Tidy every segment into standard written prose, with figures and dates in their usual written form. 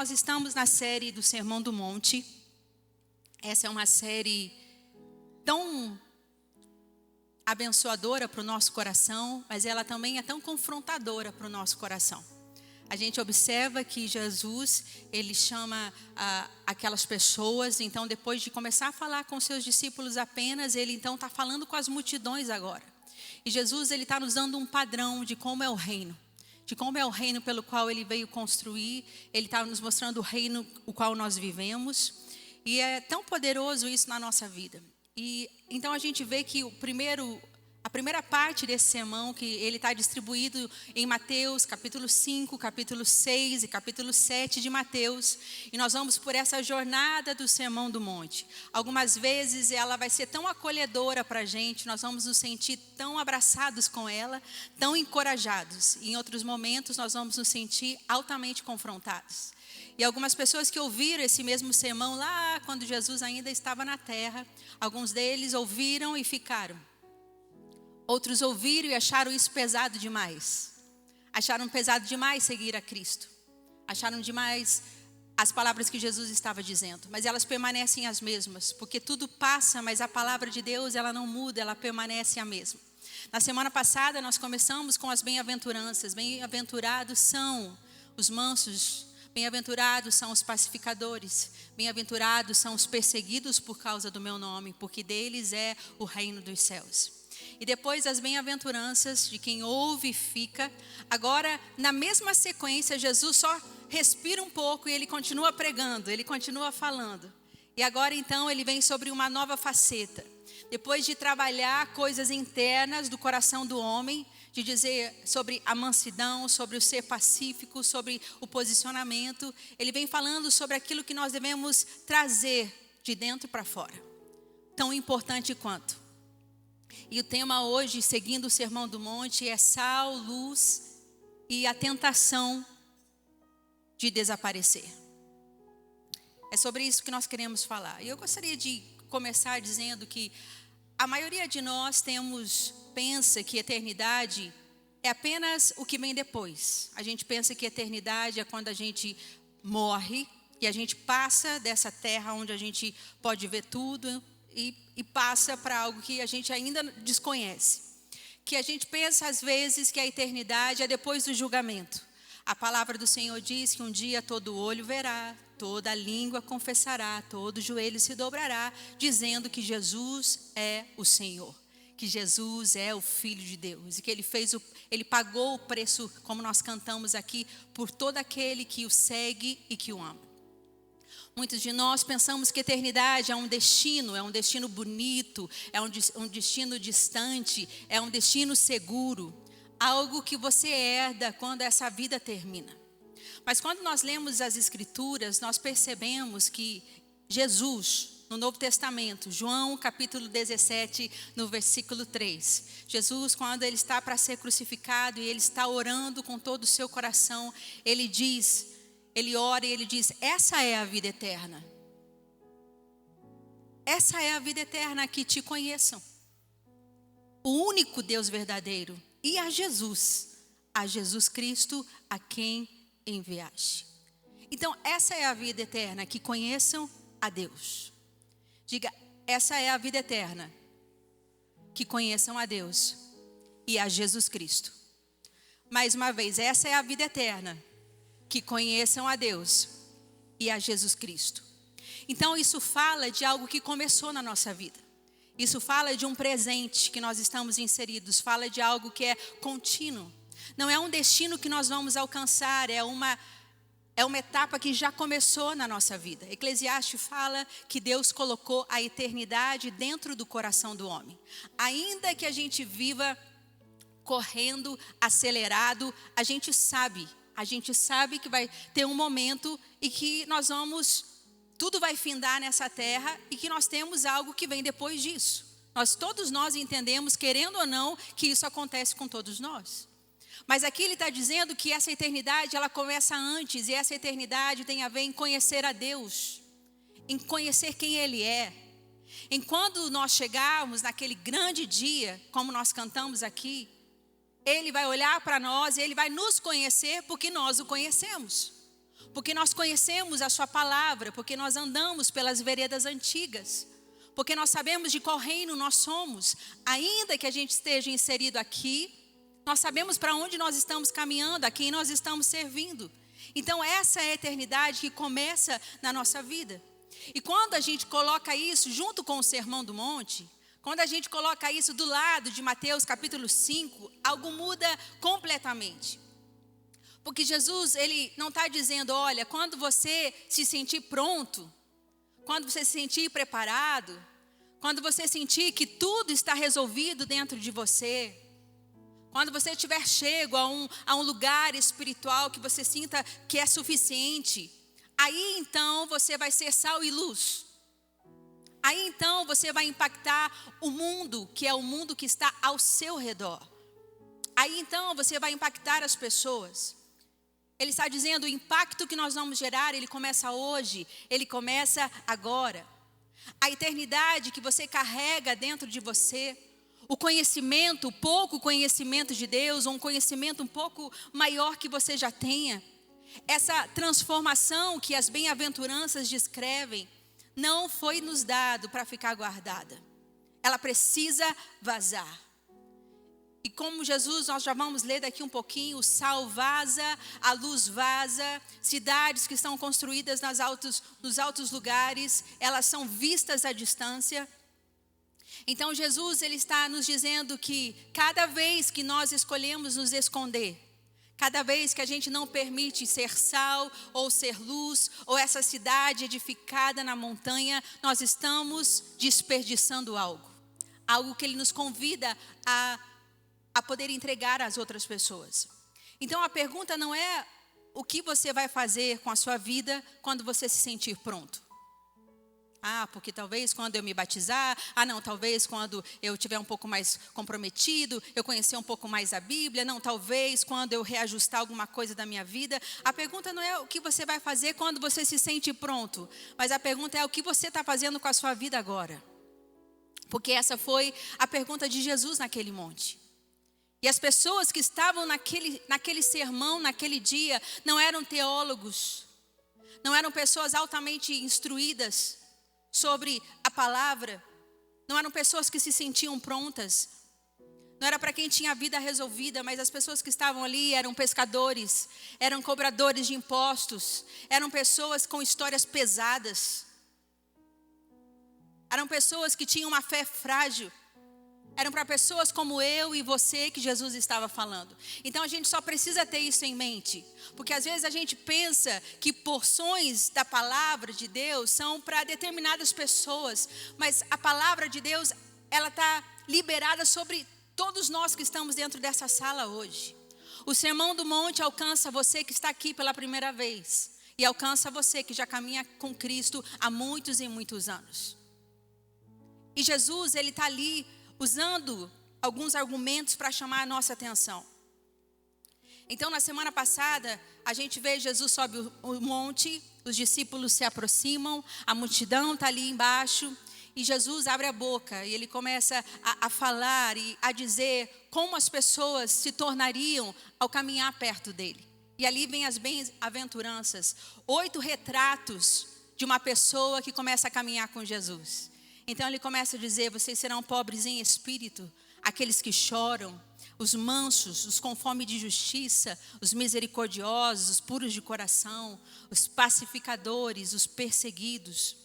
nós estamos na série do Sermão do Monte. Essa é uma série tão abençoadora para o nosso coração, mas ela também é tão confrontadora para o nosso coração. A gente observa que Jesus, ele chama aquelas pessoas, então depois de começar a falar com seus discípulos apenas, ele então está falando com as multidões agora. E Jesus, ele está nos dando um padrão de como é o reino. De como é o reino pelo qual ele veio construir. Ele está nos mostrando o reino o qual nós vivemos. E é tão poderoso isso na nossa vida. E então a gente vê que a primeira parte desse sermão, que ele está distribuído em Mateus, capítulo 5, capítulo 6 e capítulo 7 de Mateus. E nós vamos por essa jornada do Sermão do Monte. Algumas vezes ela vai ser tão acolhedora para a gente, nós vamos nos sentir tão abraçados com ela, tão encorajados. E em outros momentos nós vamos nos sentir altamente confrontados. E algumas pessoas que ouviram esse mesmo sermão lá, quando Jesus ainda estava na terra, alguns deles ouviram e ficaram. Outros ouviram e acharam isso pesado demais. Acharam pesado demais seguir a Cristo. Acharam demais as palavras que Jesus estava dizendo. Mas elas permanecem as mesmas. Porque tudo passa, mas a palavra de Deus, ela não muda, ela permanece a mesma. Na semana passada nós começamos com as bem-aventuranças. Bem-aventurados são os mansos. Bem-aventurados são os pacificadores. Bem-aventurados são os perseguidos por causa do meu nome. Porque deles é o reino dos céus. E depois as bem-aventuranças de quem ouve e fica. Agora, na mesma sequência, Jesus só respira um pouco e ele continua pregando, ele continua falando. E agora, então, ele vem sobre uma nova faceta. Depois de trabalhar coisas internas do coração do homem, de dizer sobre a mansidão, sobre o ser pacífico, sobre o posicionamento, ele vem falando sobre aquilo que nós devemos trazer de dentro para fora. Tão importante quanto. E o tema hoje, seguindo o Sermão do Monte, é sal, luz e a tentação de desaparecer. É sobre isso que nós queremos falar. E eu gostaria de começar dizendo que a maioria de nós pensa que eternidade é apenas o que vem depois. A gente pensa que eternidade é quando a gente morre e a gente passa dessa terra onde a gente pode ver tudo e passa para algo que a gente ainda desconhece. Que a gente pensa às vezes que a eternidade é depois do julgamento. A palavra do Senhor diz que um dia todo olho verá, toda língua confessará, todo joelho se dobrará, dizendo que Jesus é o Senhor. Que Jesus é o Filho de Deus. E que ele pagou o preço, como nós cantamos aqui, por todo aquele que o segue e que o ama. Muitos de nós pensamos que a eternidade é um destino bonito, é um destino distante, é um destino seguro, algo que você herda quando essa vida termina. Mas quando nós lemos as Escrituras, nós percebemos que Jesus, no Novo Testamento, João capítulo 17, no versículo 3, Jesus, quando ele está para ser crucificado e ele está orando com todo o seu coração, ele ora e ele diz, essa é a vida eterna. Essa é a vida eterna, que te conheçam. O único Deus verdadeiro. E a Jesus Cristo, a quem enviaste. Então, essa é a vida eterna, que conheçam a Deus. Diga, essa é a vida eterna, que conheçam a Deus e a Jesus Cristo. Mais uma vez, essa é a vida eterna, que conheçam a Deus e a Jesus Cristo. Então isso fala de algo que começou na nossa vida. Isso fala de um presente que nós estamos inseridos. Fala de algo que é contínuo. Não é um destino que nós vamos alcançar. É uma etapa que já começou na nossa vida. Eclesiastes fala que Deus colocou a eternidade dentro do coração do homem. Ainda que a gente viva correndo, acelerado, a gente sabe que vai ter um momento e que tudo vai findar nessa terra e que nós temos algo que vem depois disso. Todos nós entendemos, querendo ou não, que isso acontece com todos nós. Mas aqui ele está dizendo que essa eternidade, ela começa antes, e essa eternidade tem a ver em conhecer a Deus, em conhecer quem Ele é. Em quando nós chegarmos naquele grande dia, como nós cantamos aqui, Ele vai olhar para nós e Ele vai nos conhecer porque nós o conhecemos. porque nós conhecemos a sua palavra, porque nós andamos pelas veredas antigas, porque nós sabemos de qual reino nós somos. Ainda que a gente esteja inserido aqui, nós sabemos para onde nós estamos caminhando, a quem nós estamos servindo. Então essa é a eternidade que começa na nossa vida. E quando a gente coloca isso junto com o Sermão do Monte, quando a gente coloca isso do lado de Mateus capítulo 5, algo muda completamente. Porque Jesus, ele não está dizendo, olha, quando você se sentir pronto, quando você se sentir preparado, quando você sentir que tudo está resolvido dentro de você, quando você estiver chego a um lugar espiritual que você sinta que é suficiente, aí então você vai ser sal e luz. Aí então você vai impactar o mundo, que é o mundo que está ao seu redor. Aí então você vai impactar as pessoas. Ele está dizendo, o impacto que nós vamos gerar, ele começa hoje, ele começa agora. A eternidade que você carrega dentro de você, o conhecimento, o pouco conhecimento de Deus, ou um conhecimento um pouco maior que você já tenha, essa transformação que as bem-aventuranças descrevem, não foi nos dado para ficar guardada. Ela precisa vazar. E como Jesus, nós já vamos ler daqui um pouquinho, o sal vaza, a luz vaza, cidades que estão construídas nos altos lugares, elas são vistas à distância. Então Jesus, ele está nos dizendo que cada vez que nós escolhemos nos esconder, cada vez que a gente não permite ser sal ou ser luz, ou essa cidade edificada na montanha, nós estamos desperdiçando algo. Algo que ele nos convida a poder entregar às outras pessoas. Então a pergunta não é o que você vai fazer com a sua vida quando você se sentir pronto. Porque talvez quando eu me batizar, talvez quando eu estiver um pouco mais comprometido, eu conhecer um pouco mais a Bíblia, talvez quando eu reajustar alguma coisa da minha vida. A pergunta não é o que você vai fazer quando você se sente pronto, mas a pergunta é o que você está fazendo com a sua vida agora. Porque essa foi a pergunta de Jesus naquele monte. E as pessoas que estavam naquele sermão, naquele dia, não eram teólogos, não eram pessoas altamente instruídas sobre a palavra, não eram pessoas que se sentiam prontas, não era para quem tinha a vida resolvida, mas as pessoas que estavam ali eram pescadores, eram cobradores de impostos, eram pessoas com histórias pesadas, eram pessoas que tinham uma fé frágil. Eram para pessoas como eu e você que Jesus estava falando. Então a gente só precisa ter isso em mente. Porque às vezes a gente pensa que porções da palavra de Deus são para determinadas pessoas. Mas a palavra de Deus, ela está liberada sobre todos nós que estamos dentro dessa sala hoje. O Sermão do Monte alcança você que está aqui pela primeira vez. E alcança você que já caminha com Cristo há muitos e muitos anos. E Jesus, ele está ali usando alguns argumentos para chamar a nossa atenção. Então, na semana passada, a gente vê Jesus sobe o monte, os discípulos se aproximam, a multidão está ali embaixo, e Jesus abre a boca, e ele começa a falar e a dizer como as pessoas se tornariam ao caminhar perto dele. E ali vem as bem-aventuranças, 8 retratos de uma pessoa que começa a caminhar com Jesus. Então ele começa a dizer, vocês serão pobres em espírito, aqueles que choram, os mansos, os com fome de justiça, os misericordiosos, os puros de coração, os pacificadores, os perseguidos.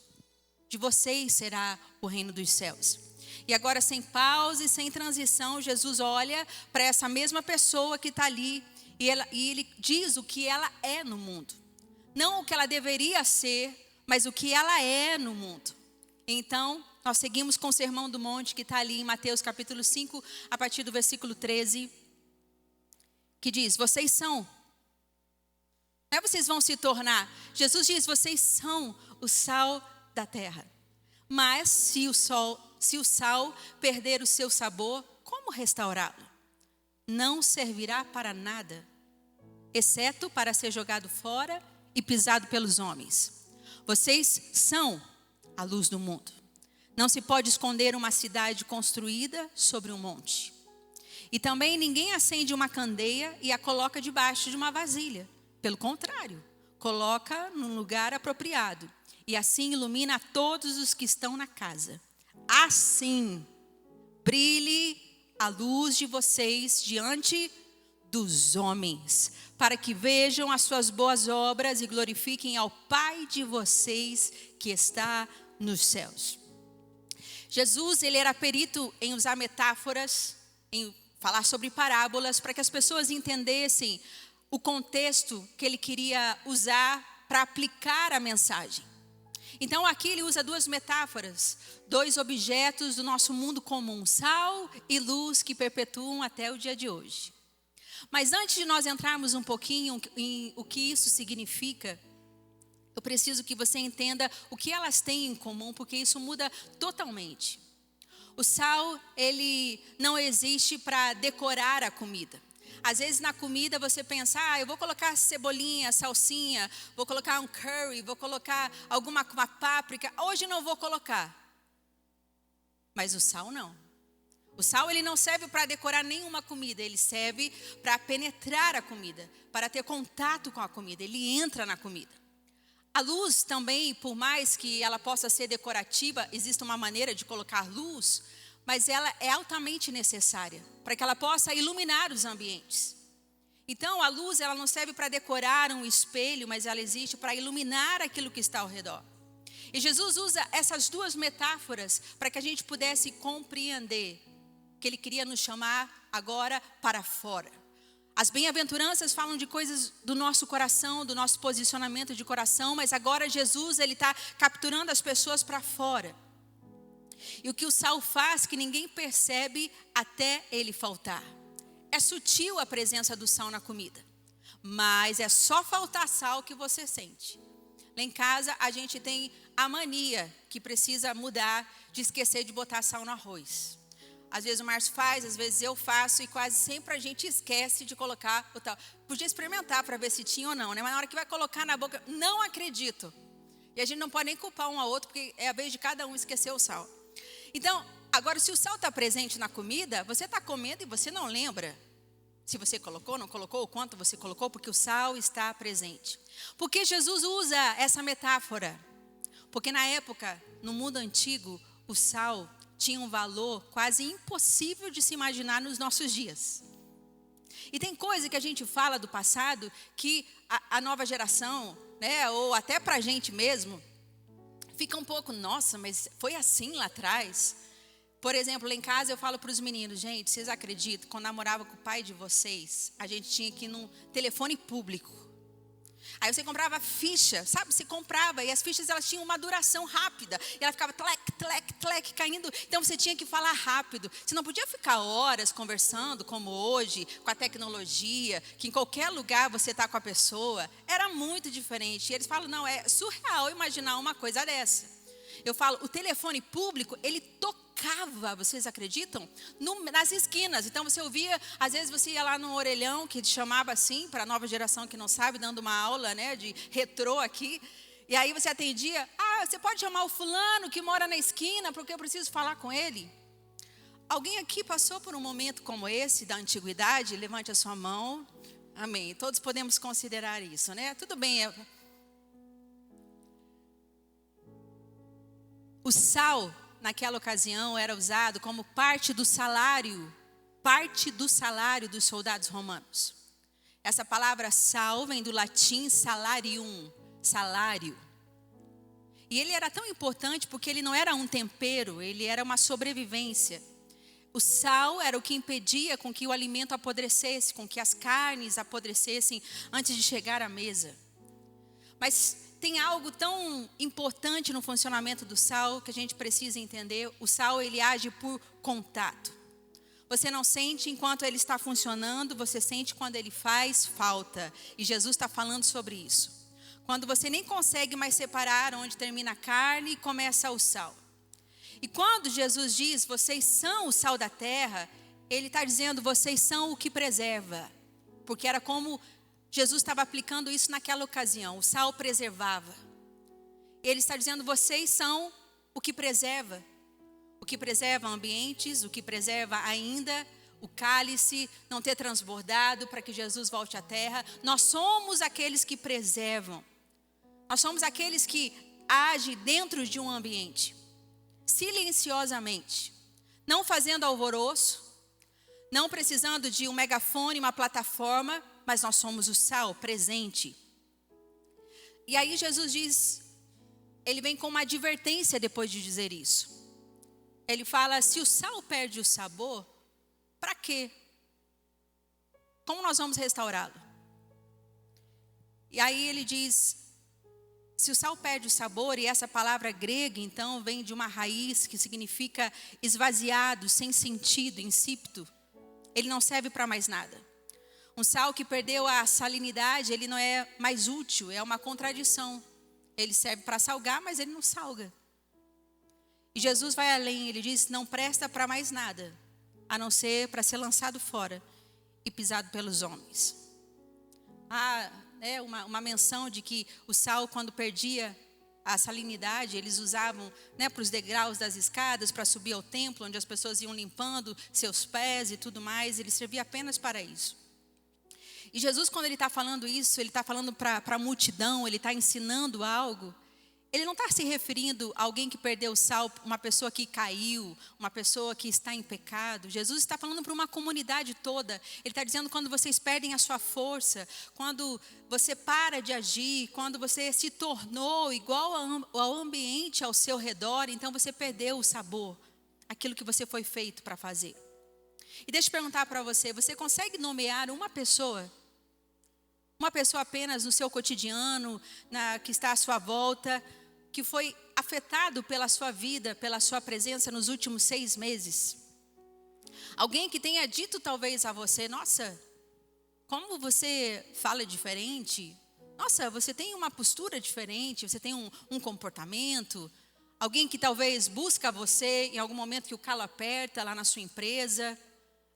De vocês será o reino dos céus. E agora, sem pausa e sem transição, Jesus olha para essa mesma pessoa que está ali e ele diz o que ela é no mundo. Não o que ela deveria ser, mas o que ela é no mundo. Então, nós seguimos com o Sermão do Monte, que está ali em Mateus capítulo 5, a partir do versículo 13, que diz, vocês são, não é vocês vão se tornar, Jesus diz, vocês são o sal da terra. Mas se o sal perder o seu sabor, como restaurá-lo? Não servirá para nada, exceto para ser jogado fora e pisado pelos homens. Vocês são a luz do mundo. Não se pode esconder uma cidade construída sobre um monte. E também ninguém acende uma candeia e a coloca debaixo de uma vasilha. Pelo contrário, coloca num lugar apropriado e assim ilumina a todos os que estão na casa. Assim, brilhe a luz de vocês diante dos homens, para que vejam as suas boas obras e glorifiquem ao Pai de vocês que está nos céus. Jesus, ele era perito em usar metáforas, em falar sobre parábolas, para que as pessoas entendessem o contexto que ele queria usar para aplicar a mensagem. Então aqui ele usa duas metáforas, dois objetos do nosso mundo comum, sal e luz, que perpetuam até o dia de hoje. Mas antes de nós entrarmos um pouquinho em o que isso significa, eu preciso que você entenda o que elas têm em comum, porque isso muda totalmente. O sal, ele não existe para decorar a comida. Às vezes na comida você pensa, eu vou colocar cebolinha, salsinha, vou colocar um curry, vou colocar uma páprica. Hoje não vou colocar. Mas o sal não. O sal, ele não serve para decorar nenhuma comida, ele serve para penetrar a comida, para ter contato com a comida, ele entra na comida. A luz também, por mais que ela possa ser decorativa, existe uma maneira de colocar luz, mas ela é altamente necessária para que ela possa iluminar os ambientes. Então, a luz, ela não serve para decorar um espelho, mas ela existe para iluminar aquilo que está ao redor. E Jesus usa essas duas metáforas para que a gente pudesse compreender que ele queria nos chamar agora para fora. As bem-aventuranças falam de coisas do nosso coração, do nosso posicionamento de coração, mas agora Jesus, ele está capturando as pessoas para fora. E o que o sal faz que ninguém percebe até ele faltar. É sutil a presença do sal na comida, mas é só faltar sal que você sente. Lá em casa a gente tem a mania que precisa mudar de esquecer de botar sal no arroz. Às vezes o Márcio faz, às vezes eu faço e quase sempre a gente esquece de colocar o tal. Podia experimentar para ver se tinha ou não, né? Mas na hora que vai colocar na boca, não acredito. E a gente não pode nem culpar um ao outro, porque é a vez de cada um esquecer o sal. Então, agora se o sal está presente na comida, você está comendo e você não lembra se você colocou, não colocou, o quanto você colocou, porque o sal está presente. Por que Jesus usa essa metáfora? Porque na época, no mundo antigo, o sal tinha um valor quase impossível de se imaginar nos nossos dias. E tem coisa que a gente fala do passado que a nova geração, né, ou até para a gente mesmo, fica um pouco, nossa, mas foi assim lá atrás. Por exemplo, lá em casa eu falo para os meninos, gente, vocês acreditam, quando eu namorava com o pai de vocês, a gente tinha que ir num telefone público. Aí você comprava ficha, sabe? Você comprava e as fichas elas tinham uma duração rápida. E ela ficava tlec, tlec, tlec, caindo. Então você tinha que falar rápido. Você não podia ficar horas conversando como hoje, com a tecnologia, que em qualquer lugar você está com a pessoa. Era muito diferente. E eles falam, não, é surreal imaginar uma coisa dessa. Eu falo, o telefone público, ele tocava, vocês acreditam? Nas esquinas. Então você ouvia, às vezes você ia lá no orelhão, que chamava assim, para a nova geração que não sabe, dando uma aula, né, de retrô aqui. E aí você atendia, você pode chamar o fulano que mora na esquina, porque eu preciso falar com ele. Alguém aqui passou por um momento como esse, da antiguidade? Levante a sua mão. Amém. Todos podemos considerar isso, né? Tudo bem. O sal, naquela ocasião, era usado como parte do salário dos soldados romanos. Essa palavra sal vem do latim salarium, salário. E ele era tão importante porque ele não era um tempero, ele era uma sobrevivência. O sal era o que impedia com que o alimento apodrecesse, com que as carnes apodrecessem antes de chegar à mesa. Mas tem algo tão importante no funcionamento do sal que a gente precisa entender. O sal, ele age por contato. Você não sente enquanto ele está funcionando, você sente quando ele faz falta. E Jesus está falando sobre isso. Quando você nem consegue mais separar onde termina a carne e começa o sal. E quando Jesus diz, vocês são o sal da terra, ele está dizendo, vocês são o que preserva. Porque era como Jesus estava aplicando isso naquela ocasião. O sal preservava. Ele está dizendo, vocês são o que preserva. O que preserva ambientes, o que preserva ainda o cálice não ter transbordado para que Jesus volte à terra. Nós somos aqueles que preservam. Nós somos aqueles que agem dentro de um ambiente, silenciosamente, não fazendo alvoroço, não precisando de um megafone, uma plataforma, mas nós somos o sal presente. E aí Jesus diz, ele vem com uma advertência depois de dizer isso. Ele fala, se o sal perde o sabor, para quê? Como nós vamos restaurá-lo? E aí ele diz, se o sal perde o sabor, e essa palavra grega então vem de uma raiz que significa esvaziado, sem sentido, insípido, ele não serve para mais nada. Um sal que perdeu a salinidade, ele não é mais útil, é uma contradição. Ele serve para salgar, mas ele não salga. E Jesus vai além, ele diz, não presta para mais nada, a não ser para ser lançado fora e pisado pelos homens. Há uma menção de que o sal, quando perdia a salinidade, eles usavam para os degraus das escadas, para subir ao templo, onde as pessoas iam limpando seus pés e tudo mais, ele servia apenas para isso. E Jesus, quando ele está falando isso, ele está falando para a multidão, ele está ensinando algo. Ele não está se referindo a alguém que perdeu o sal, uma pessoa que caiu, uma pessoa que está em pecado. Jesus está falando para uma comunidade toda. Ele está dizendo quando vocês perdem a sua força, quando você para de agir, quando você se tornou igual ao ambiente ao seu redor, então você perdeu o sabor, aquilo que você foi feito para fazer. E deixa eu perguntar para você, você consegue nomear uma pessoa apenas no seu cotidiano, que está à sua volta, que foi afetado pela sua vida, pela sua presença nos últimos 6 meses? Alguém que tenha dito talvez a você, nossa, como você fala diferente, nossa, você tem uma postura diferente, você tem um comportamento. Alguém que talvez busca você em algum momento que o calo aperta lá na sua empresa.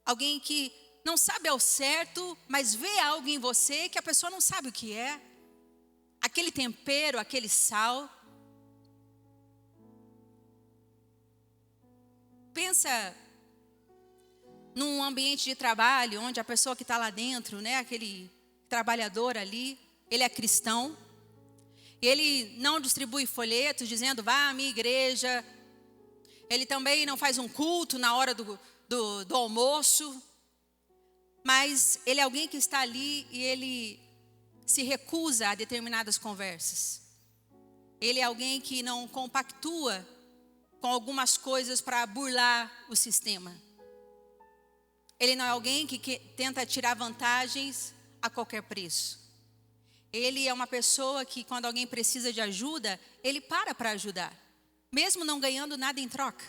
Alguém que não sabe ao certo, mas vê algo em você que a pessoa não sabe o que é. Aquele tempero, aquele sal. Pensa num ambiente de trabalho, onde a pessoa que está lá dentro, aquele trabalhador ali, ele é cristão. E ele não distribui folhetos dizendo, vá à minha igreja. Ele também não faz um culto na hora do almoço. Mas ele é alguém que está ali e ele se recusa a determinadas conversas. Ele é alguém que não compactua com algumas coisas para burlar o sistema. Ele não é alguém que tenta tirar vantagens a qualquer preço. Ele é uma pessoa que quando alguém precisa de ajuda, ele para ajudar, mesmo não ganhando nada em troca.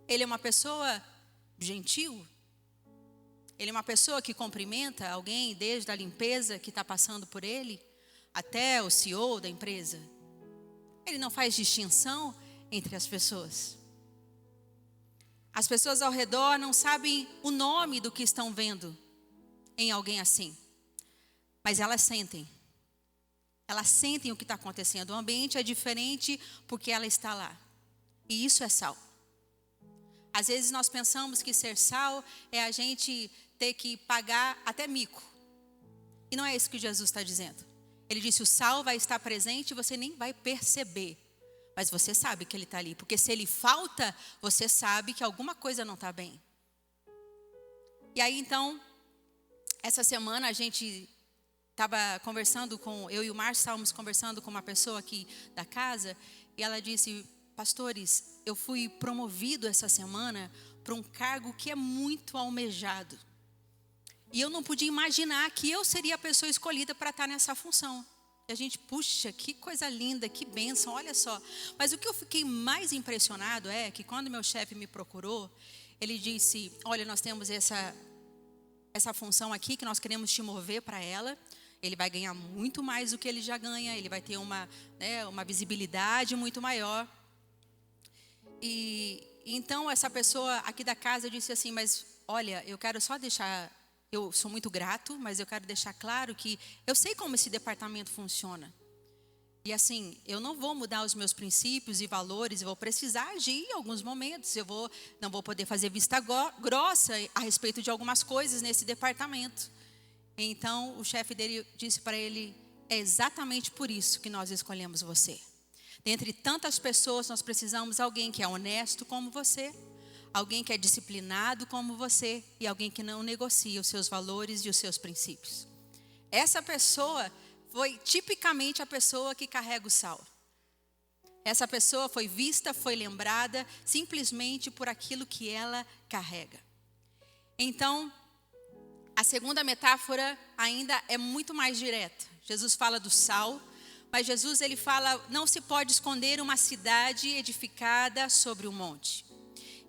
Ele é uma pessoa gentil. Ele é uma pessoa que cumprimenta alguém, desde a limpeza que está passando por ele, até o CEO da empresa. Ele não faz distinção entre as pessoas. As pessoas ao redor não sabem o nome do que estão vendo em alguém assim. Mas elas sentem. Elas sentem o que está acontecendo. O ambiente é diferente porque ela está lá. E isso é sal. Às vezes nós pensamos que ser sal é a gente ter que pagar até mico. E não é isso que Jesus está dizendo. Ele disse, o sal vai estar presente e você nem vai perceber. Mas você sabe que ele está ali. Porque se ele falta, você sabe que alguma coisa não está bem. E aí então, essa semana a gente estava conversando eu e o Márcio estávamos conversando com uma pessoa aqui da casa. E ela disse, pastores, eu fui promovido essa semana para um cargo que é muito almejado. E eu não podia imaginar que eu seria a pessoa escolhida para estar nessa função. E a gente, puxa, que coisa linda, que bênção, olha só. Mas o que eu fiquei mais impressionado é que quando meu chefe me procurou, ele disse, olha, nós temos essa função aqui que nós queremos te mover para ela. Ele vai ganhar muito mais do que ele já ganha, ele vai ter uma visibilidade muito maior. E então essa pessoa aqui da casa disse assim, mas olha, eu quero só deixar, eu sou muito grato, mas eu quero deixar claro que eu sei como esse departamento funciona. E assim, eu não vou mudar os meus princípios e valores, eu vou precisar agir em alguns momentos, não vou poder fazer vista grossa a respeito de algumas coisas nesse departamento. Então o chefe dele disse para ele, é exatamente por isso que nós escolhemos você. Dentre tantas pessoas, nós precisamos de alguém que é honesto como você, alguém que é disciplinado como você e alguém que não negocia os seus valores e os seus princípios. Essa pessoa foi tipicamente a pessoa que carrega o sal. Essa pessoa foi vista, foi lembrada simplesmente por aquilo que ela carrega. Então, a segunda metáfora ainda é muito mais direta. Jesus fala do sal, mas Jesus ele fala, não se pode esconder uma cidade edificada sobre um monte.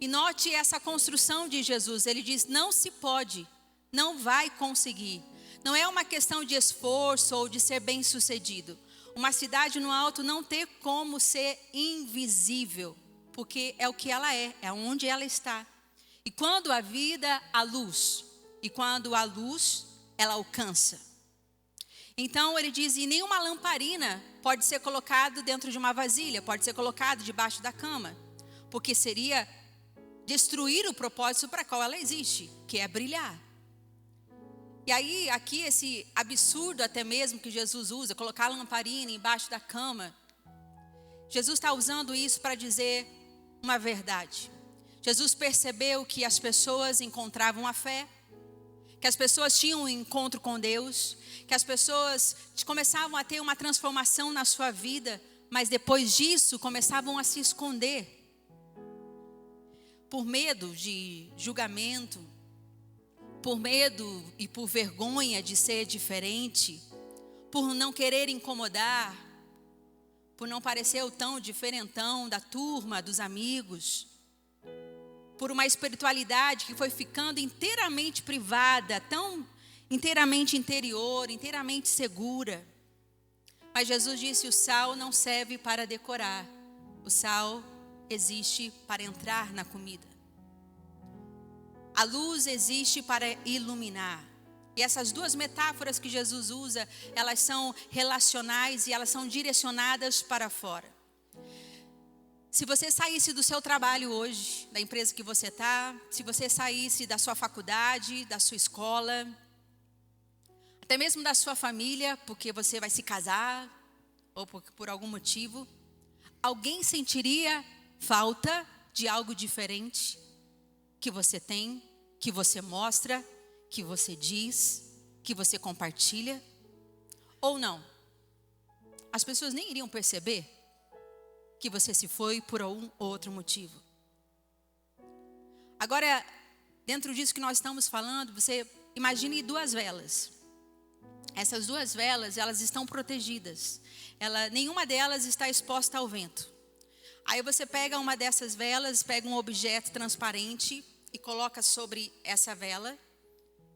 E note essa construção de Jesus, ele diz, não se pode, não vai conseguir. Não é uma questão de esforço ou de ser bem-sucedido. Uma cidade no alto não tem como ser invisível, porque é o que ela é onde ela está. E quando a vida, a luz. E quando a luz, ela alcança. Então ele diz, e nenhuma lamparina pode ser colocada dentro de uma vasilha, pode ser colocada debaixo da cama, porque seria destruir o propósito para qual ela existe, que é brilhar. E aí, aqui esse absurdo até mesmo que Jesus usa, colocar a lamparina embaixo da cama. Jesus está usando isso para dizer uma verdade. Jesus percebeu que as pessoas encontravam a fé, que as pessoas tinham um encontro com Deus, que as pessoas começavam a ter uma transformação na sua vida, mas depois disso começavam a se esconder. Por medo de julgamento, por medo e por vergonha de ser diferente, por não querer incomodar, por não parecer o tão diferentão da turma, dos amigos, por uma espiritualidade que foi ficando inteiramente privada, tão inteiramente interior, inteiramente segura. Mas Jesus disse, o sal não serve para decorar, o sal existe para entrar na comida. A luz existe para iluminar. E essas duas metáforas que Jesus usa, elas são relacionais e elas são direcionadas para fora. Se você saísse do seu trabalho hoje, da empresa que você está, se você saísse da sua faculdade, da sua escola, até mesmo da sua família, porque você vai se casar, ou por algum motivo, alguém sentiria falta de algo diferente que você tem, que você mostra, que você diz, que você compartilha? Ou não? As pessoas nem iriam perceber que você se foi por algum outro motivo. Agora, dentro disso que nós estamos falando, você imagine duas velas. Essas duas velas, elas estão protegidas. Nenhuma delas está exposta ao vento. Aí você pega uma dessas velas, pega um objeto transparente e coloca sobre essa vela.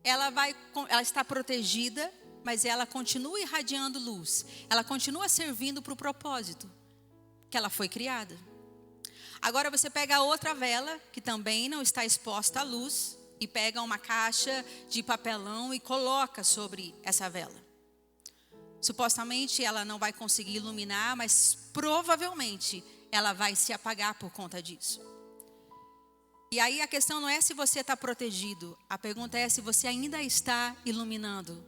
Ela está protegida, mas ela continua irradiando luz. Ela continua servindo para o propósito que ela foi criada. Agora você pega a outra vela, que também não está exposta à luz, e pega uma caixa de papelão e coloca sobre essa vela. Supostamente ela não vai conseguir iluminar, mas provavelmente ela vai se apagar por conta disso. E aí a questão não é se você está protegido, a pergunta é se você ainda está iluminando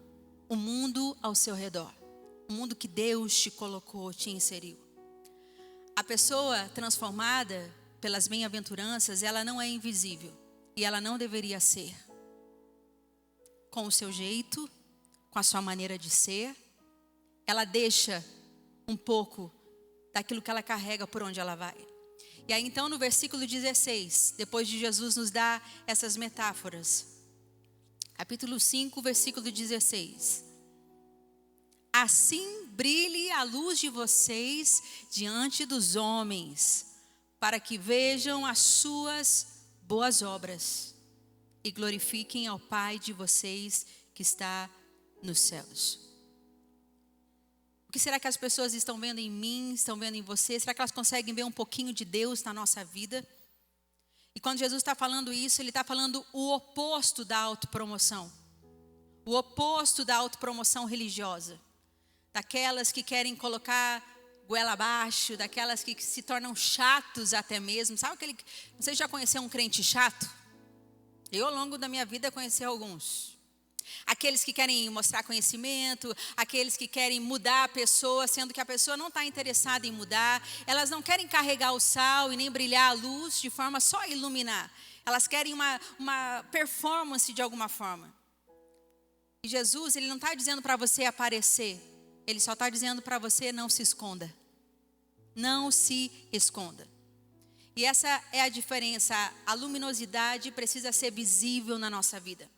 o mundo ao seu redor. O mundo que Deus te colocou, te inseriu. A pessoa transformada pelas bem-aventuranças, ela não é invisível. E ela não deveria ser. Com o seu jeito, com a sua maneira de ser, ela deixa um pouco daquilo que ela carrega por onde ela vai. E aí então no versículo 16, depois de Jesus nos dar essas metáforas, capítulo 5, versículo 16. Assim brilhe a luz de vocês diante dos homens, para que vejam as suas boas obras e glorifiquem ao Pai de vocês que está nos céus. O que será que as pessoas estão vendo em mim, estão vendo em você? Será que elas conseguem ver um pouquinho de Deus na nossa vida? E quando Jesus está falando isso, Ele está falando o oposto da autopromoção. O oposto da autopromoção religiosa. Daquelas que querem colocar goela abaixo, daquelas que se tornam chatos até mesmo. Sabe aquele... Você já conheceu um crente chato? Eu, ao longo da minha vida, conheci alguns. Aqueles que querem mostrar conhecimento, aqueles que querem mudar a pessoa, sendo que a pessoa não está interessada em mudar. Elas não querem carregar o sal e nem brilhar a luz de forma só a iluminar. Elas querem uma performance de alguma forma. E Jesus, ele não está dizendo para você aparecer. Ele só está dizendo para você não se esconda. Não se esconda. E essa é a diferença. A luminosidade precisa ser visível na nossa vida,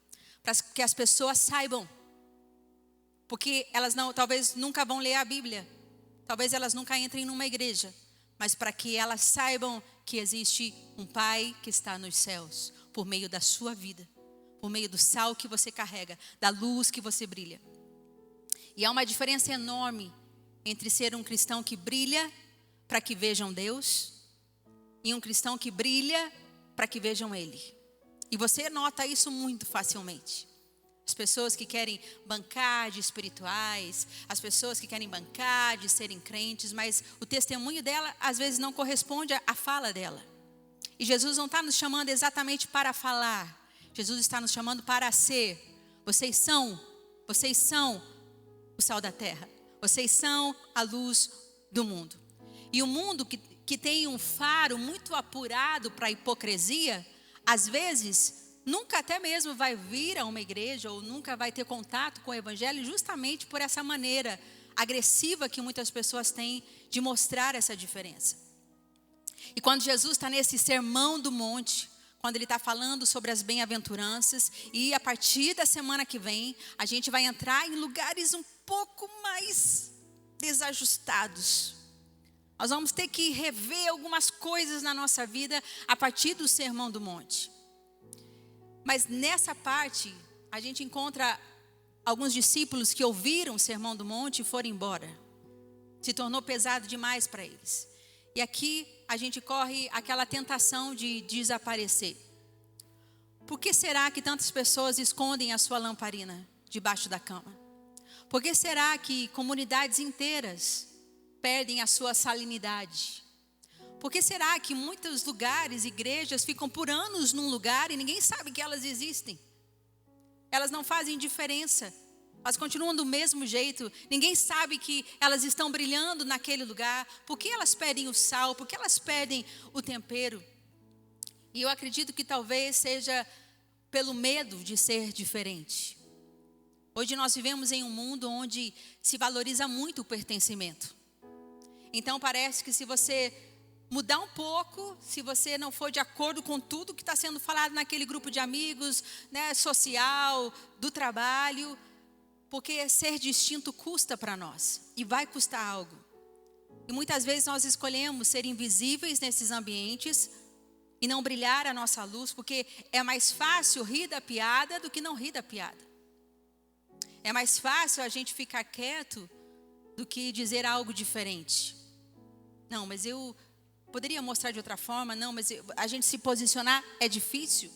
para que as pessoas saibam. Porque elas talvez nunca vão ler a Bíblia. Talvez elas nunca entrem numa igreja. Mas para que elas saibam que existe um Pai que está nos céus, por meio da sua vida, por meio do sal que você carrega, da luz que você brilha. E há uma diferença enorme entre ser um cristão que brilha para que vejam Deus e um cristão que brilha para que vejam Ele. E você nota isso muito facilmente. As pessoas que querem bancar de espirituais, as pessoas que querem bancar de serem crentes, mas o testemunho dela às vezes não corresponde à fala dela. E Jesus não está nos chamando exatamente para falar. Jesus está nos chamando para ser. Vocês são o sal da terra. Vocês são a luz do mundo. E o mundo que tem um faro muito apurado para a hipocrisia, às vezes, nunca até mesmo vai vir a uma igreja ou nunca vai ter contato com o evangelho justamente por essa maneira agressiva que muitas pessoas têm de mostrar essa diferença. E quando Jesus está nesse sermão do monte, quando ele está falando sobre as bem-aventuranças, e a partir da semana que vem, a gente vai entrar em lugares um pouco mais desajustados. Nós vamos ter que rever algumas coisas na nossa vida a partir do Sermão do Monte. Mas nessa parte, a gente encontra alguns discípulos que ouviram o Sermão do Monte e foram embora. Se tornou pesado demais para eles. E aqui a gente corre aquela tentação de desaparecer. Por que será que tantas pessoas escondem a sua lamparina debaixo da cama? Por que será que comunidades inteiras perdem a sua salinidade? Por que será que muitos lugares, igrejas, ficam por anos num lugar e ninguém sabe que elas existem? Elas não fazem diferença. Elas continuam do mesmo jeito. Ninguém sabe que elas estão brilhando naquele lugar. Por que elas perdem o sal? Por que elas perdem o tempero? E eu acredito que talvez seja pelo medo de ser diferente. Hoje nós vivemos em um mundo onde se valoriza muito o pertencimento. Então parece que se você mudar um pouco, se você não for de acordo com tudo que está sendo falado naquele grupo de amigos, né, social, do trabalho, porque ser distinto custa para nós e vai custar algo. E muitas vezes nós escolhemos ser invisíveis nesses ambientes e não brilhar a nossa luz, porque é mais fácil rir da piada do que não rir da piada. É mais fácil a gente ficar quieto do que dizer algo diferente. Não, mas eu poderia mostrar de outra forma. Não, mas a gente se posicionar é difícil.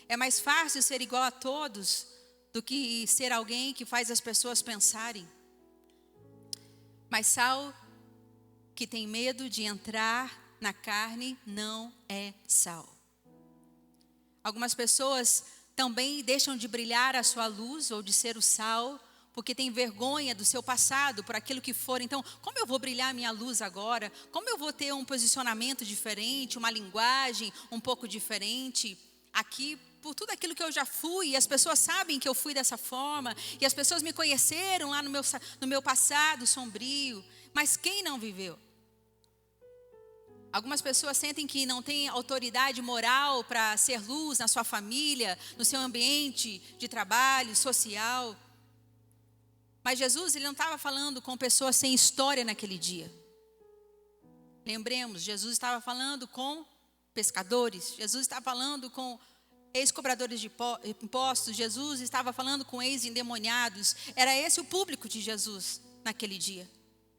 É mais fácil ser igual a todos do que ser alguém que faz as pessoas pensarem. Mas sal que tem medo de entrar na carne não é sal. Algumas pessoas também deixam de brilhar a sua luz ou de ser o sal porque tem vergonha do seu passado, por aquilo que for. Então, como eu vou brilhar a minha luz agora? Como eu vou ter um posicionamento diferente, uma linguagem um pouco diferente aqui, por tudo aquilo que eu já fui, e as pessoas sabem que eu fui dessa forma, e as pessoas me conheceram lá no meu passado sombrio, mas quem não viveu? Algumas pessoas sentem que não têm autoridade moral para ser luz na sua família, no seu ambiente de trabalho, social. Mas Jesus, ele não estava falando com pessoas sem história naquele dia. Lembremos, Jesus estava falando com pescadores, Jesus estava falando com ex-cobradores de impostos, Jesus estava falando com ex-endemoniados. Era esse o público de Jesus naquele dia.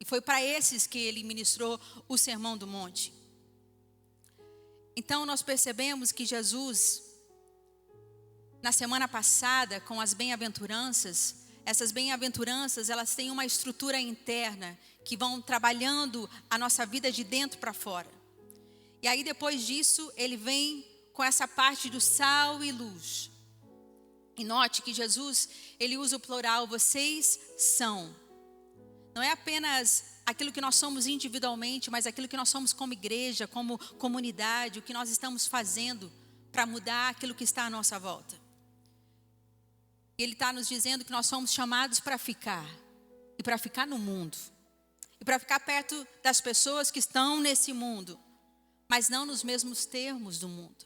E foi para esses que ele ministrou o Sermão do Monte. Então nós percebemos que Jesus, na semana passada, com as bem-aventuranças, essas bem-aventuranças, elas têm uma estrutura interna que vão trabalhando a nossa vida de dentro para fora. E aí depois disso, ele vem com essa parte do sal e luz. E note que Jesus, ele usa o plural, vocês são. Não é apenas aquilo que nós somos individualmente, mas aquilo que nós somos como igreja, como comunidade, o que nós estamos fazendo para mudar aquilo que está à nossa volta. Ele está nos dizendo que nós somos chamados para ficar, e para ficar no mundo, e para ficar perto das pessoas que estão nesse mundo, mas não nos mesmos termos do mundo.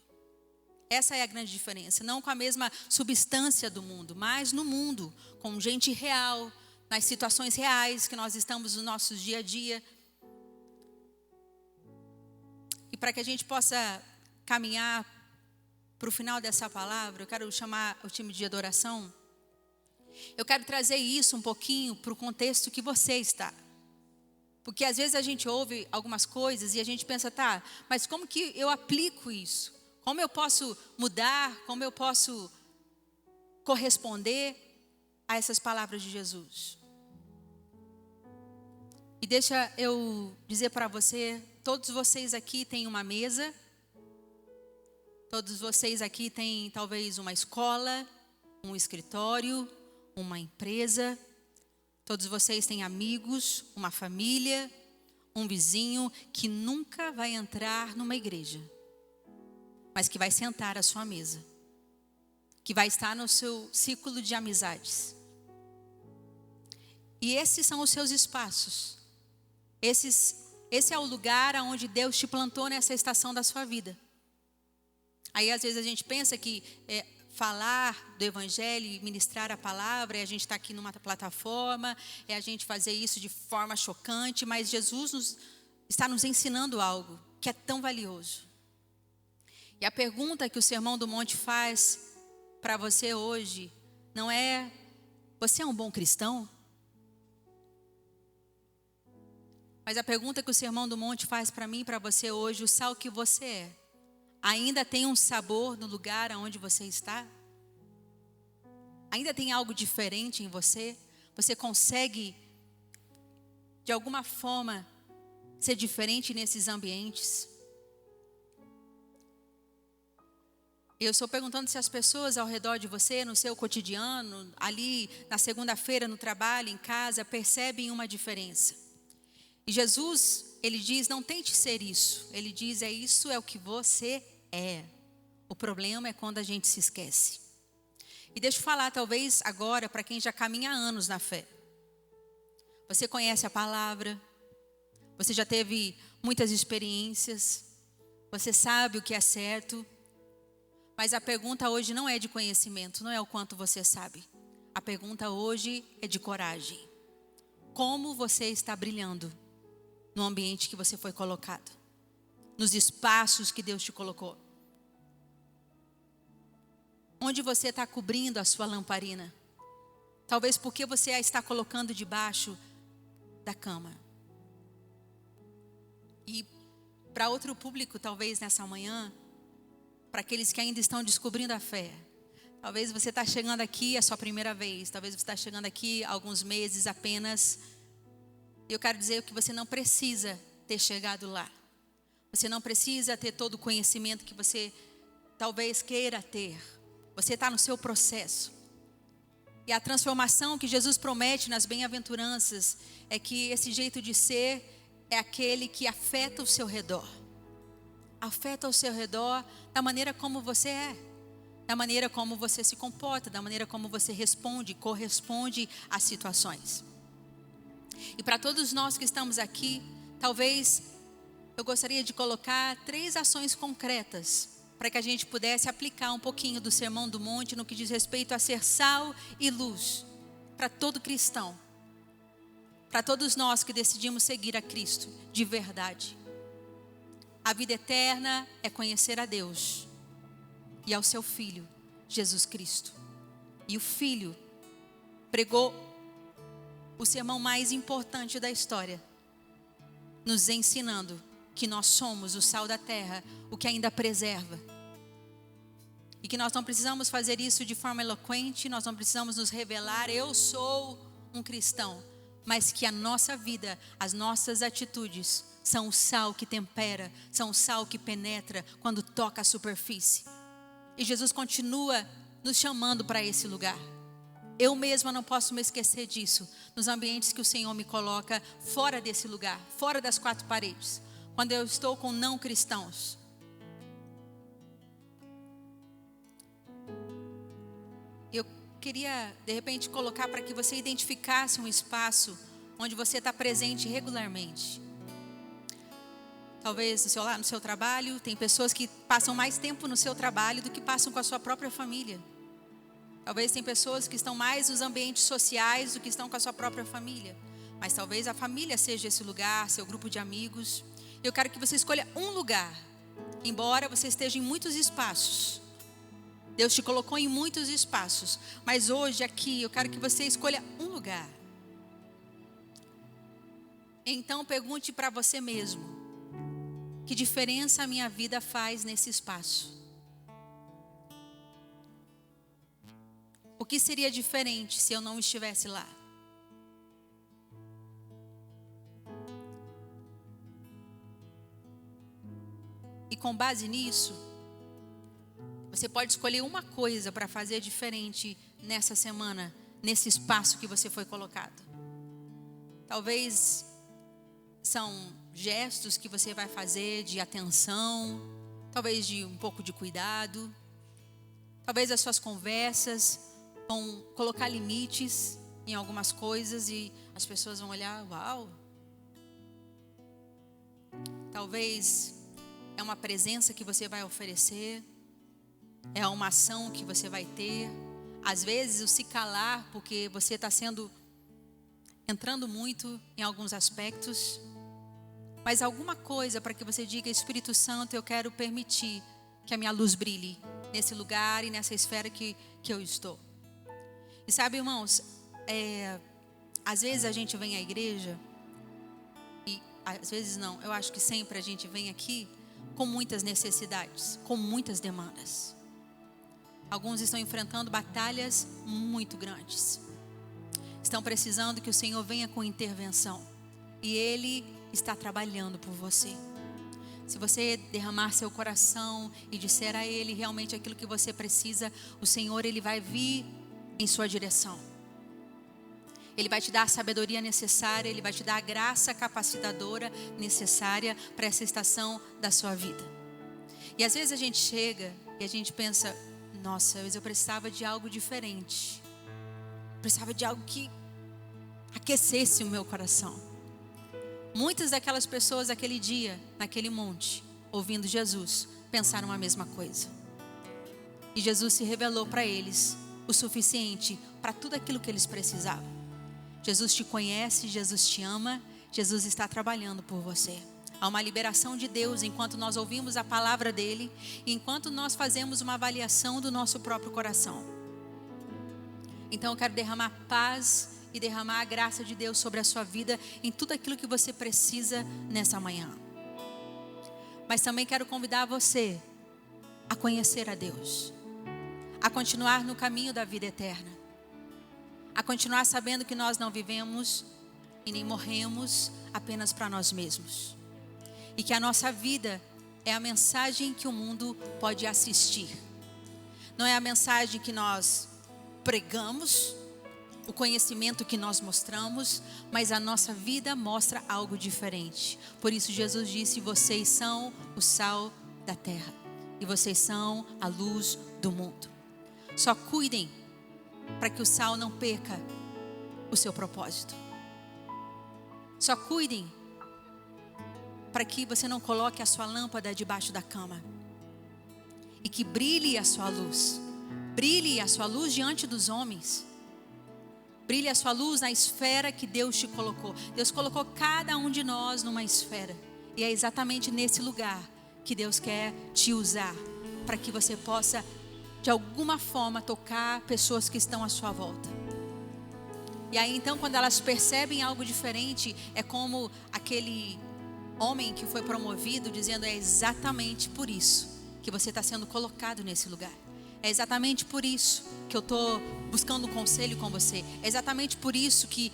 Essa é a grande diferença, não com a mesma substância do mundo, mas no mundo, com gente real, nas situações reais que nós estamos no nosso dia a dia. E para que a gente possa caminhar para o final dessa palavra, eu quero chamar o time de adoração. Eu quero trazer isso um pouquinho para o contexto que você está. Porque às vezes a gente ouve algumas coisas e a gente pensa, tá, mas como que eu aplico isso? Como eu posso mudar? Como eu posso corresponder a essas palavras de Jesus? E deixa eu dizer para você, todos vocês aqui têm uma mesa, todos vocês aqui têm talvez uma escola, um escritório, uma empresa, todos vocês têm amigos, uma família, um vizinho que nunca vai entrar numa igreja, mas que vai sentar à sua mesa, que vai estar no seu círculo de amizades. E esses são os seus espaços. Esse é o lugar onde Deus te plantou nessa estação da sua vida. Aí às vezes a gente pensa que falar do evangelho e ministrar a palavra é a gente estar aqui numa plataforma, é a gente fazer isso de forma chocante, mas Jesus está nos ensinando algo que é tão valioso. E a pergunta que o Sermão do Monte faz para você hoje não é: você é um bom cristão? Mas a pergunta que o Sermão do Monte faz para mim e para você hoje: o sal que você é, ainda tem um sabor no lugar onde você está? Ainda tem algo diferente em você? Você consegue, de alguma forma, ser diferente nesses ambientes? Eu estou perguntando se as pessoas ao redor de você, no seu cotidiano, ali na segunda-feira, no trabalho, em casa, percebem uma diferença. E Jesus, ele diz, não tente ser isso. Ele diz, isso é o que você é. O problema é quando a gente se esquece. E deixa eu falar, talvez agora, para quem já caminha há anos na fé. Você conhece a palavra, você já teve muitas experiências, você sabe o que é certo. Mas a pergunta hoje não é de conhecimento, não é o quanto você sabe. A pergunta hoje é de coragem. Como você está brilhando no ambiente que você foi colocado? Nos espaços que Deus te colocou? Onde você está cobrindo a sua lamparina? Talvez porque você a está colocando debaixo da cama. E para outro público, talvez nessa manhã, para aqueles que ainda estão descobrindo a fé. Talvez você está chegando aqui a sua primeira vez. Talvez você está chegando aqui há alguns meses apenas. Eu quero dizer que você não precisa ter chegado lá. Você não precisa ter todo o conhecimento que você talvez queira ter. Você está no seu processo. E a transformação que Jesus promete nas bem-aventuranças é que esse jeito de ser é aquele que afeta o seu redor. Afeta o seu redor da maneira como você é, da maneira como você se comporta, da maneira como você responde, corresponde às situações. E para todos nós que estamos aqui, talvez eu gostaria de colocar 3 ações concretas para que a gente pudesse aplicar um pouquinho do Sermão do Monte no que diz respeito a ser sal e luz para todo cristão, para todos nós que decidimos seguir a Cristo de verdade. A vida eterna é conhecer a Deus e ao seu Filho, Jesus Cristo. E o Filho pregou o sermão mais importante da história, nos ensinando que nós somos o sal da terra, o que ainda preserva. E que nós não precisamos fazer isso de forma eloquente, nós não precisamos nos revelar, eu sou um cristão. Mas que a nossa vida, as nossas atitudes são o sal que tempera, são o sal que penetra quando toca a superfície. E Jesus continua nos chamando para esse lugar. Eu mesma não posso me esquecer disso, nos ambientes que o Senhor me coloca fora desse lugar, fora das quatro paredes, quando eu estou com não cristãos. Eu queria, de repente, colocar para que você identificasse um espaço onde você está presente regularmente. Talvez no seu trabalho, tem pessoas que passam mais tempo no seu trabalho do que passam com a sua própria família. Talvez tem pessoas que estão mais nos ambientes sociais do que estão com a sua própria família. Mas talvez a família seja esse lugar, seu grupo de amigos. Eu quero que você escolha um lugar, embora você esteja em muitos espaços. Deus te colocou em muitos espaços, mas hoje aqui eu quero que você escolha um lugar. Então pergunte para você mesmo: que diferença a minha vida faz nesse espaço? O que seria diferente se eu não estivesse lá? E com base nisso, você pode escolher uma coisa para fazer diferente nessa semana, nesse espaço que você foi colocado. Talvez são gestos que você vai fazer de atenção, talvez de um pouco de cuidado. Talvez as suas conversas vão colocar limites em algumas coisas e as pessoas vão olhar, uau. Talvez é uma presença que você vai oferecer, é uma ação que você vai ter. Às vezes o se calar porque você está entrando muito em alguns aspectos. Mas alguma coisa para que você diga: Espírito Santo, eu quero permitir que a minha luz brilhe nesse lugar e nessa esfera que eu estou. E sabe, irmãos, às vezes a gente vem à igreja, e às vezes não, eu acho que sempre a gente vem aqui com muitas necessidades, com muitas demandas. Alguns estão enfrentando batalhas muito grandes. Estão precisando que o Senhor venha com intervenção. E Ele está trabalhando por você. Se você derramar seu coração e disser a Ele realmente aquilo que você precisa, o Senhor, Ele vai vir em sua direção. Ele vai te dar a sabedoria necessária, Ele vai te dar a graça capacitadora necessária para essa estação da sua vida. E às vezes a gente chega e a gente pensa: nossa, eu precisava de algo diferente. Precisava de algo que aquecesse o meu coração. Muitas daquelas pessoas aquele dia, naquele monte, ouvindo Jesus, pensaram a mesma coisa. E Jesus se revelou para eles o suficiente para tudo aquilo que eles precisavam. Jesus te conhece, Jesus te ama, Jesus está trabalhando por você. Há uma liberação de Deus enquanto nós ouvimos a palavra dEle e enquanto nós fazemos uma avaliação do nosso próprio coração. Então eu quero derramar paz e derramar a graça de Deus sobre a sua vida em tudo aquilo que você precisa nessa manhã. Mas também quero convidar você a conhecer a Deus, a continuar no caminho da vida eterna, a continuar sabendo que nós não vivemos e nem morremos apenas para nós mesmos, e que a nossa vida é a mensagem que o mundo pode assistir. Não é a mensagem que nós pregamos, o conhecimento que nós mostramos, mas a nossa vida mostra algo diferente. Por isso Jesus disse: vocês são o sal da terra e vocês são a luz do mundo. Só cuidem para que o sal não perca o seu propósito. Só cuidem para que você não coloque a sua lâmpada debaixo da cama. E que brilhe a sua luz. Brilhe a sua luz diante dos homens. Brilhe a sua luz na esfera que Deus te colocou. Deus colocou cada um de nós numa esfera. E é exatamente nesse lugar que Deus quer te usar, para que você possa, de alguma forma, tocar pessoas que estão à sua volta. E aí então, quando elas percebem algo diferente, é como aquele homem que foi promovido, dizendo: é exatamente por isso que você está sendo colocado nesse lugar. É exatamente por isso que eu estou buscando um conselho com você. É exatamente por isso que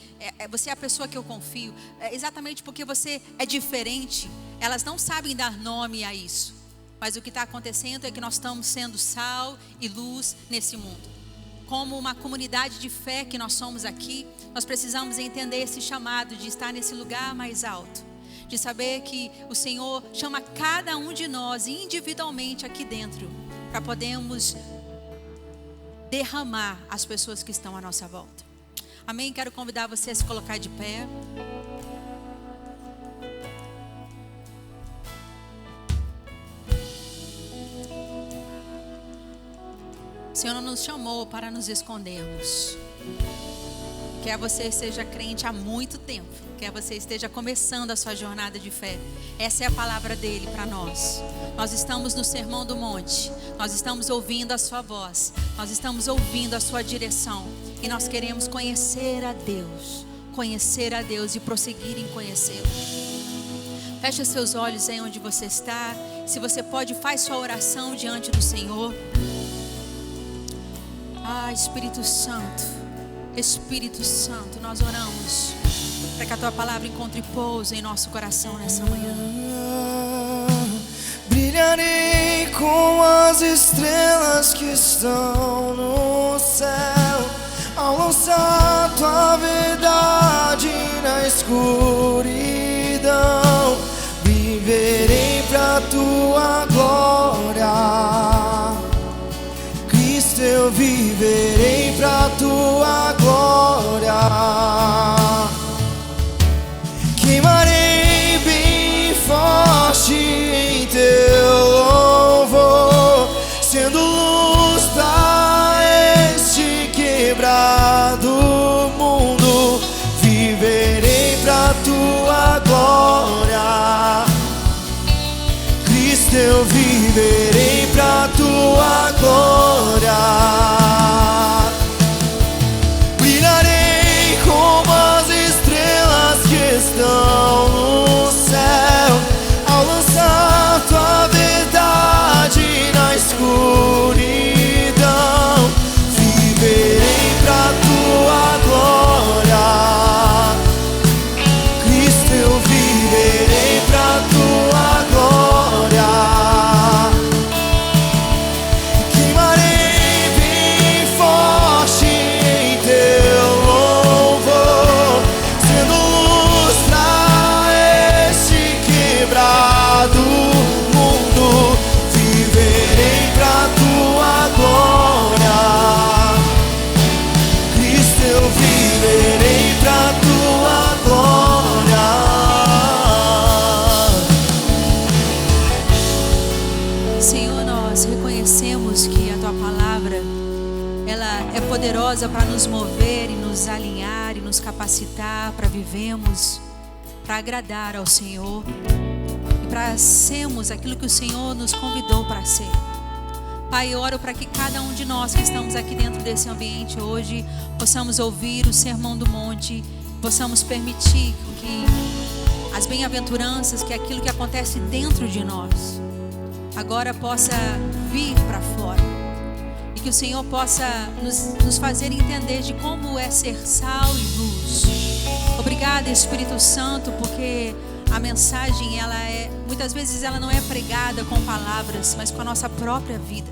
você é a pessoa que eu confio. É exatamente porque você é diferente. Elas não sabem dar nome a isso, Mas o que está acontecendo é que nós estamos sendo sal e luz nesse mundo. Como uma comunidade de fé que nós somos aqui, nós precisamos entender esse chamado de estar nesse lugar mais alto, de saber que o Senhor chama cada um de nós individualmente aqui dentro, para podermos derramar as pessoas que estão à nossa volta. Amém? Quero convidar você a se colocar de pé. O Senhor não nos chamou para nos escondermos. Quer você seja crente há muito tempo, quer você esteja começando a sua jornada de fé, essa é a palavra dele para nós. Nós estamos no Sermão do Monte, nós estamos ouvindo a sua voz, nós estamos ouvindo a sua direção, e nós queremos conhecer a Deus e prosseguir em conhecê-lo. Feche seus olhos aí onde você está. Se você pode, faz sua oração diante do Senhor. Espírito Santo, nós oramos para que a tua palavra encontre pouso em nosso coração nessa manhã. Brilharei com as estrelas que estão no céu, ao lançar tua verdade na escuridão. Viverei pra tua glória, Cristo, eu viverei pra tua glória. Queimarei bem forte em teu louvor, sendo luz pra este quebrado mundo. Viverei pra tua glória, Cristo, eu viverei pra tua glória. Brilharei como as estrelas que estão no céu, ao lançar tua verdade na escuridão. Viverei pra tua glória, Cristo, eu viverei pra tua glória. Queimarei bem forte em teu louvor, sendo luz pra este quebrado mundo. Viverei pra tua glória, Cristo, eu viverei pra tua glória. Senhor, nós reconhecemos que a tua palavra, ela é poderosa para nos mover e nos alinhar e nos capacitar para vivermos, para agradar ao Senhor e para sermos aquilo que o Senhor nos convidou para ser. Pai, eu oro para que cada um de nós que estamos aqui dentro desse ambiente hoje possamos ouvir o Sermão do Monte, possamos permitir que as bem-aventuranças, que aquilo que acontece dentro de nós agora possa vir para fora, e que o Senhor possa nos fazer entender de como é ser sal e luz. Obrigada, Espírito Santo, porque a mensagem, muitas vezes ela não é pregada com palavras, mas com a nossa própria vida.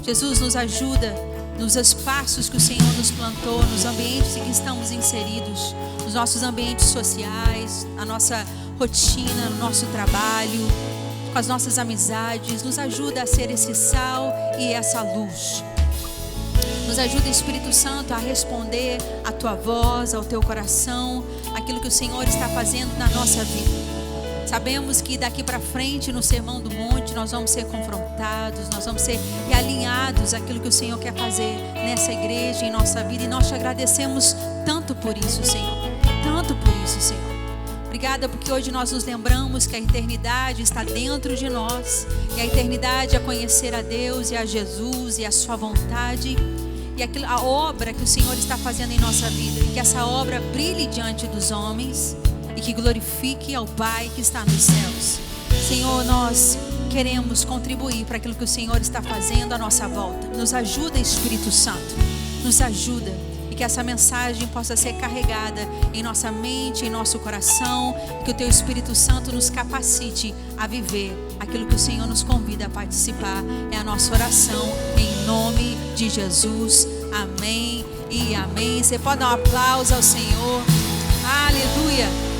Jesus, nos ajuda nos espaços que o Senhor nos plantou, nos ambientes em que estamos inseridos, nos nossos ambientes sociais, na nossa rotina, no nosso trabalho, com as nossas amizades. Nos ajuda a ser esse sal e essa luz. Nos ajuda, Espírito Santo, a responder à tua voz, ao teu coração, aquilo que o Senhor está fazendo na nossa vida. Sabemos que daqui para frente, no Sermão do Monte, nós vamos ser confrontados, nós vamos ser realinhados àquilo que o Senhor quer fazer nessa igreja, em nossa vida. E nós te agradecemos tanto por isso, Senhor. Tanto por isso, Senhor. Obrigada porque hoje nós nos lembramos que a eternidade está dentro de nós. E a eternidade é conhecer a Deus e a Jesus e a sua vontade. E a obra que o Senhor está fazendo em nossa vida. E que essa obra brilhe diante dos homens. E que glorifique ao Pai que está nos céus. Senhor, nós queremos contribuir para aquilo que o Senhor está fazendo à nossa volta. Nos ajuda, Espírito Santo. Nos ajuda. e que essa mensagem possa ser carregada em nossa mente, em nosso coração, que o Teu Espírito Santo nos capacite a viver aquilo que o Senhor nos convida a participar. É a nossa oração em nome de Jesus. Amém e amém. Você pode dar um aplauso ao Senhor. Aleluia.